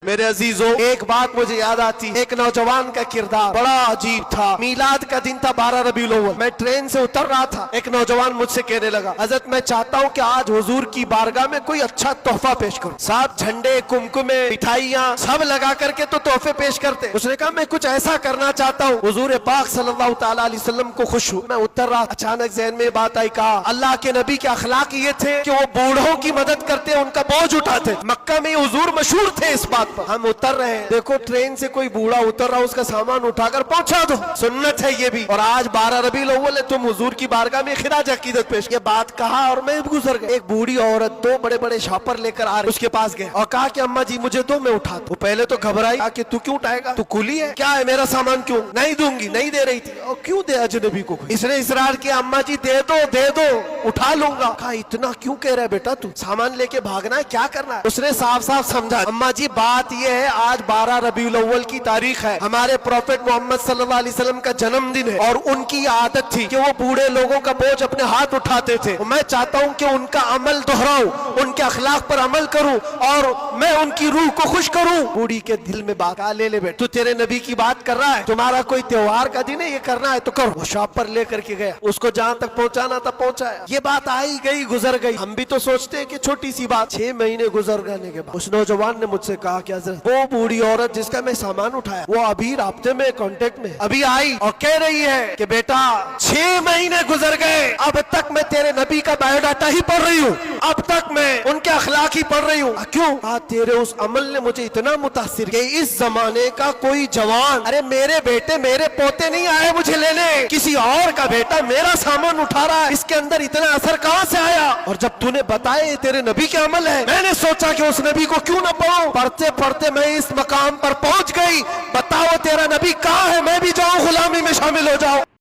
میرے عزیزوں، ایک بات مجھے یاد آتی، ایک نوجوان کا کردار بڑا عجیب تھا۔ میلاد کا دن تھا 12 ربیع الاول، میں ٹرین سے اتر رہا تھا، ایک نوجوان مجھ سے کہنے لگا، حضرت میں چاہتا ہوں کہ آج حضور کی بارگاہ میں کوئی اچھا تحفہ پیش کروں۔ صاحب جھنڈے، کمکمے، مٹھائیاں سب لگا کر کے تو تحفے پیش کرتے۔ اس نے کہا میں کچھ ایسا کرنا چاہتا ہوں حضور پاک صلی اللہ تعالی علیہ وسلم کو خوش ہوں۔ میں اتر رہا، اچانک ذہن میں بات آئی، کہا اللہ کے نبی کے اخلاق یہ تھے کہ وہ بوڑھوں کی مدد کرتے، ان کا بوجھ اٹھاتے۔ مکہ میں حضور مشہور تھے اس بات پر۔ ہم اتر رہے ہیں، دیکھو ٹرین سے کوئی بوڑھا اتر رہا، اس کا سامان اٹھا کر پہنچا دو، سنت ہے یہ بھی۔ اور آج 12 ربیع الاول ہے، تم حضور کی بارگاہ میں خراج عقیدت پیش۔ یہ بات کہا اور میں گزر گیا۔ ایک بوڑھی عورت 2 بڑے بڑے شاپر لے کر آ رہی، اس کے پاس گئے اور کہا کہ اماں جی مجھے دو، میں اٹھاتا ہوں۔ وہ پہلے تو گھبرائی، کہا کہ تو کیوں اٹھائے گا، تو کلی ہے کیا ہے، میرا سامان کیوں نہیں دوں گی، نہیں دے رہی تھی، اور کیوں دے اجنبی کو۔ اس نے اصرار کیا، اماں جی دے دو دے دو، اٹھا لوں گا۔ کہا اتنا کیوں کہہ رہا ہے بیٹا، تو سامان لے کے بھاگنا ہے، کیا کرنا ہے۔ اس نے صاف صاف سمجھا، اماں جی بات یہ ہے آج 12 ربیع الاول کی تاریخ ہے، ہمارے پروفیٹ محمد صلی اللہ علیہ وسلم کا جنم دن ہے، اور ان کی عادت تھی کہ وہ بوڑھے لوگوں کا بوجھ اپنے ہاتھ اٹھاتے تھے۔ میں چاہتا ہوں کہ ان کا عمل دہراؤں، ان کے اخلاق پر عمل کروں، اور میں ان کی روح کو خوش کروں۔ بوڑھی کے دل میں بات آ، لے لے بیٹا، تو تیرے نبی کی بات کر رہا ہے، تمہارا کوئی تہوار کا دن ہے، یہ کرنا ہے تو کرو۔ وہ شاپ پر لے کر کے گیا، اس کو جہاں تک پہنچانا تھا پہنچایا۔ یہ بات آئی گئی گزر گئی، ہم بھی تو سوچتے ہیں کہ چھوٹی سی بات۔ 6 مہینے گزر جانے کے بعد اس نوجوان نے مجھ سے کہا کہ حضرت وہ بوڑھی عورت جس کا میں سامان اٹھایا، وہ ابھی رابطے میں، کانٹیکٹ میں، ابھی آئی اور کہہ رہی ہے کہ بیٹا 6 مہینے گزر گئے، اب تک میں تیرے نبی کا بایو ڈاٹا ہی پڑھ رہی ہوں، اب تک میں ان کے اخلاق ہی پڑھ رہی ہوں۔ کیوں؟ کہا تیرے اس عمل نے مجھے اتنا متاثر کہ اس زمانے کا کوئی جوان، ارے میرے بیٹے میرے پوتے نہیں آئے مجھے لینے، کسی اور کا بیٹا میرا سامان اٹھا رہا ہے، اس کے اندر اتنا اثر کہاں سے آیا؟ اور جب تو نے بتایا یہ تیرے نبی کے عمل ہے، میں نے سوچا کہ اس نبی کو کیوں نہ پڑھوں۔ پڑھتے پڑھتے میں اس مقام پر پہنچ گئی، بتاؤ تیرا نبی کہاں ہے، میں بھی جاؤں غلامی میں شامل ہو جاؤں۔